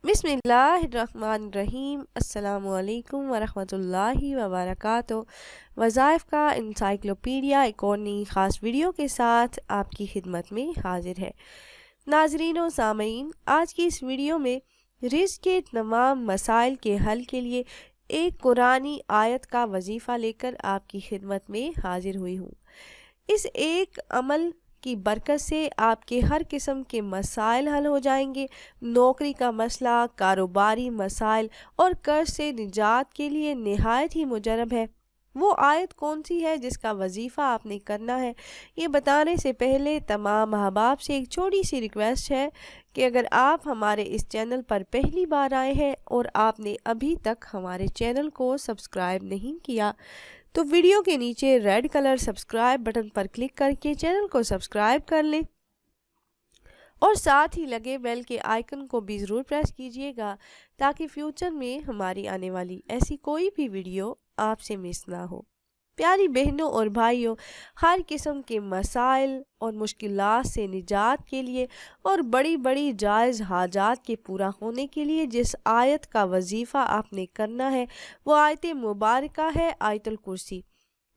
بسم اللہ الرحمن الرحیم۔ السلام علیکم ورحمۃ اللہ وبرکاتہ۔ وظائف کا انسائکلوپیڈیا ایک اور نئی خاص ویڈیو کے ساتھ آپ کی خدمت میں حاضر ہے۔ ناظرین و سامعین، آج کی اس ویڈیو میں رزق کے تمام مسائل کے حل کے لیے ایک قرآنی آیت کا وظیفہ لے کر آپ کی خدمت میں حاضر ہوئی ہوں۔ اس ایک عمل کی برکت سے آپ کے ہر قسم کے مسائل حل ہو جائیں گے۔ نوکری کا مسئلہ، کاروباری مسائل اور قرض سے نجات کے لیے نہایت ہی مجرب ہے۔ وہ آیت کون سی ہے جس کا وظیفہ آپ نے کرنا ہے، یہ بتانے سے پہلے تمام احباب سے ایک چھوٹی سی ریکویسٹ ہے کہ اگر آپ ہمارے اس چینل پر پہلی بار آئے ہیں اور آپ نے ابھی تک ہمارے چینل کو سبسکرائب نہیں کیا تو ویڈیو کے نیچے ریڈ کلر سبسکرائب بٹن پر کلک کر کے چینل کو سبسکرائب کر لیں اور ساتھ ہی لگے بیل کے آئیکن کو بھی ضرور پریس کیجئے گا تاکہ فیوچر میں ہماری آنے والی ایسی کوئی بھی ویڈیو آپ سے مس نہ ہو۔ پیاری بہنوں اور بھائیوں، ہر قسم کے مسائل اور مشکلات سے نجات کے لیے اور بڑی بڑی جائز حاجات کے پورا ہونے کے لیے جس آیت کا وظیفہ آپ نے کرنا ہے وہ آیت مبارکہ ہے آیت الکرسی۔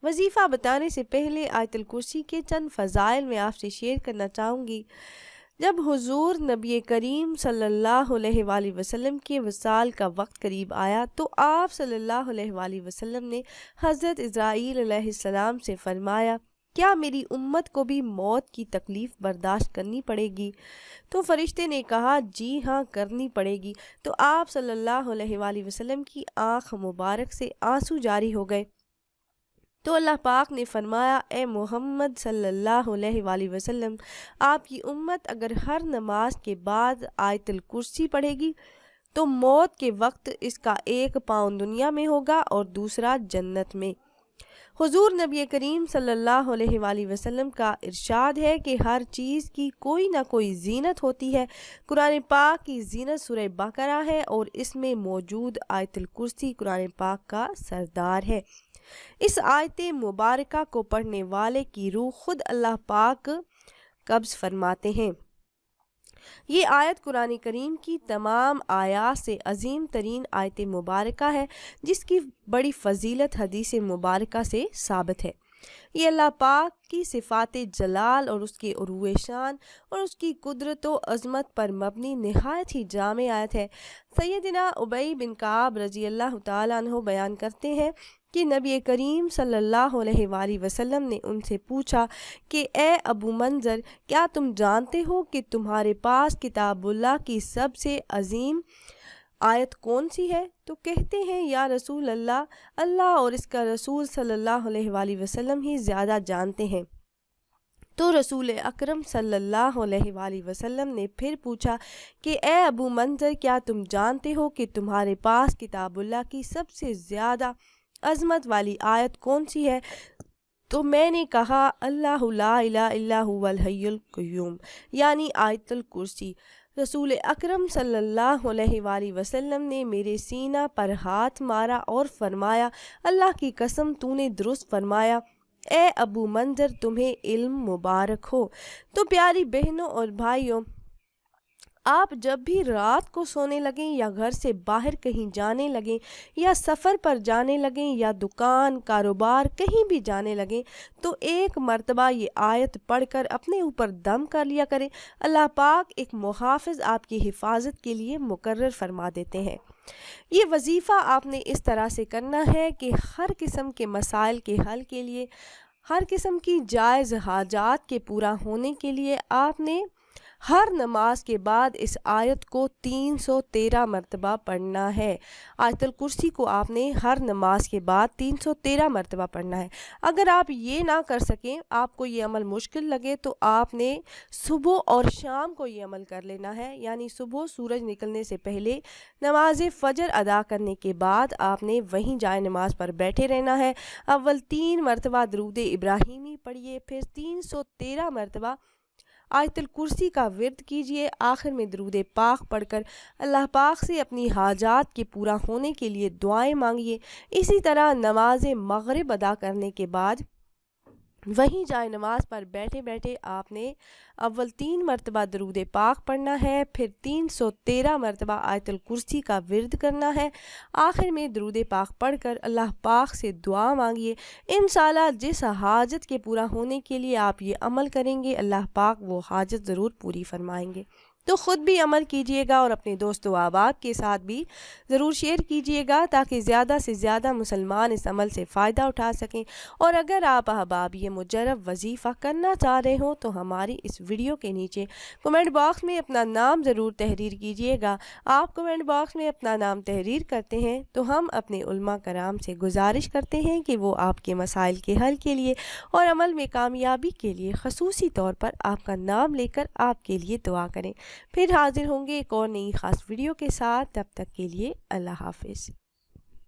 وظیفہ بتانے سے پہلے آیت الکرسی کے چند فضائل میں آپ سے شیئر کرنا چاہوں گی۔ جب حضور نبی کریم صلی اللہ علیہ وآلہ وسلم کے وصال کا وقت قریب آیا تو آپ صلی اللہ علیہ وآلہ وسلم نے حضرت ازرائیل علیہ السلام سے فرمایا، کیا میری امت کو بھی موت کی تکلیف برداشت کرنی پڑے گی؟ تو فرشتے نے کہا، جی ہاں کرنی پڑے گی۔ تو آپ صلی اللہ علیہ وآلہ وسلم کی آنکھ مبارک سے آنسو جاری ہو گئے۔ تو اللہ پاک نے فرمایا، اے محمد صلی اللہ علیہ وآلہ وسلم، آپ کی امت اگر ہر نماز کے بعد آیت الکرسی پڑھے گی تو موت کے وقت اس کا ایک پاؤں دنیا میں ہوگا اور دوسرا جنت میں۔ حضور نبی کریم صلی اللہ علیہ وآلہ وسلم کا ارشاد ہے کہ ہر چیز کی کوئی نہ کوئی زینت ہوتی ہے۔ قرآن پاک کی زینت سورہ بقرہ ہے اور اس میں موجود آیت الکرسی قرآن پاک کا سردار ہے۔ اس آیت مبارکہ کو پڑھنے والے کی روح خود اللہ پاک قبض فرماتے ہیں۔ یہ آیت قرآن کریم کی تمام آیات سے عظیم ترین آیت مبارکہ ہے جس کی بڑی فضیلت حدیث مبارکہ سے ثابت ہے۔ یہ اللہ پاک کی صفات جلال اور اس کے عروج شان اور اس کی قدرت و عظمت پر مبنی نہایت ہی جامع آیت ہے۔ سیدنا ابی بن کعب رضی اللہ تعالیٰ عنہ بیان کرتے ہیں کہ نبی کریم صلی اللہ علیہ وآلہ وسلم نے ان سے پوچھا کہ اے ابو منظر، کیا تم جانتے ہو کہ تمہارے پاس کتاب اللہ کی سب سے عظیم آیت کون سی ہے؟ تو کہتے ہیں، یا رسول اللہ، اللہ اور اس کا رسول صلی اللہ علیہ وآلہ وسلم ہی زیادہ جانتے ہیں۔ تو رسول اکرم صلی اللہ علیہ وآلہ وسلم نے پھر پوچھا کہ اے ابو منظر، کیا تم جانتے ہو کہ تمہارے پاس کتاب اللہ کی سب سے زیادہ عظمت والی آیت کون سی ہے؟ تو میں نے کہا، اللہ لا الہ الا هو الحی القیوم، یعنی آیت الکرسی۔ رسول اکرم صلی اللہ علیہ وآلہ وسلم نے میرے سینہ پر ہاتھ مارا اور فرمایا، اللہ کی قسم تو نے درست فرمایا، اے ابو منظر تمہیں علم مبارک ہو۔ تو پیاری بہنوں اور بھائیوں، آپ جب بھی رات کو سونے لگیں یا گھر سے باہر کہیں جانے لگیں یا سفر پر جانے لگیں یا دکان، کاروبار کہیں بھی جانے لگیں تو ایک مرتبہ یہ آیت پڑھ کر اپنے اوپر دم کر لیا کریں۔ اللہ پاک ایک محافظ آپ کی حفاظت کے لیے مقرر فرما دیتے ہیں۔ یہ وظیفہ آپ نے اس طرح سے کرنا ہے کہ ہر قسم کے مسائل کے حل کے لیے، ہر قسم کی جائز حاجات کے پورا ہونے کے لیے آپ نے ہر نماز کے بعد اس آیت کو 313 مرتبہ پڑھنا ہے۔ آیت الکرسی کو آپ نے ہر نماز کے بعد 313 مرتبہ پڑھنا ہے۔ اگر آپ یہ نہ کر سکیں، آپ کو یہ عمل مشکل لگے، تو آپ نے صبح اور شام کو یہ عمل کر لینا ہے، یعنی صبح سورج نکلنے سے پہلے نماز فجر ادا کرنے کے بعد آپ نے وہیں جائے نماز پر بیٹھے رہنا ہے۔ اول 3 مرتبہ درود ابراہیمی پڑھیے، پھر 313 مرتبہ آیت الکرسی کا ورد کیجئے، آخر میں درود پاک پڑھ کر اللہ پاک سے اپنی حاجات کے پورا ہونے کے لیے دعائیں مانگیے۔ اسی طرح نماز مغرب ادا کرنے کے بعد وہیں جائے نماز پر بیٹھے بیٹھے آپ نے اول 3 مرتبہ درود پاک پڑھنا ہے، پھر 313 مرتبہ آیت الکرسی کا ورد کرنا ہے، آخر میں درود پاک پڑھ کر اللہ پاک سے دعا مانگیے۔ انشاءاللہ جس حاجت کے پورا ہونے کے لیے آپ یہ عمل کریں گے، اللہ پاک وہ حاجت ضرور پوری فرمائیں گے۔ تو خود بھی عمل کیجئے گا اور اپنے دوست و احباب کے ساتھ بھی ضرور شیئر کیجئے گا تاکہ زیادہ سے زیادہ مسلمان اس عمل سے فائدہ اٹھا سکیں۔ اور اگر آپ احباب یہ مجرب وظیفہ کرنا چاہ رہے ہوں تو ہماری اس ویڈیو کے نیچے کمنٹ باکس میں اپنا نام ضرور تحریر کیجئے گا۔ آپ کمنٹ باکس میں اپنا نام تحریر کرتے ہیں تو ہم اپنے علماء کرام سے گزارش کرتے ہیں کہ وہ آپ کے مسائل کے حل کے لیے اور عمل میں کامیابی کے لیے خصوصی طور پر آپ کا نام لے کر آپ کے لیے دعا کریں۔ پھر حاضر ہوں گے ایک اور نئی خاص ویڈیو کے ساتھ، تب تک کے لیے اللہ حافظ۔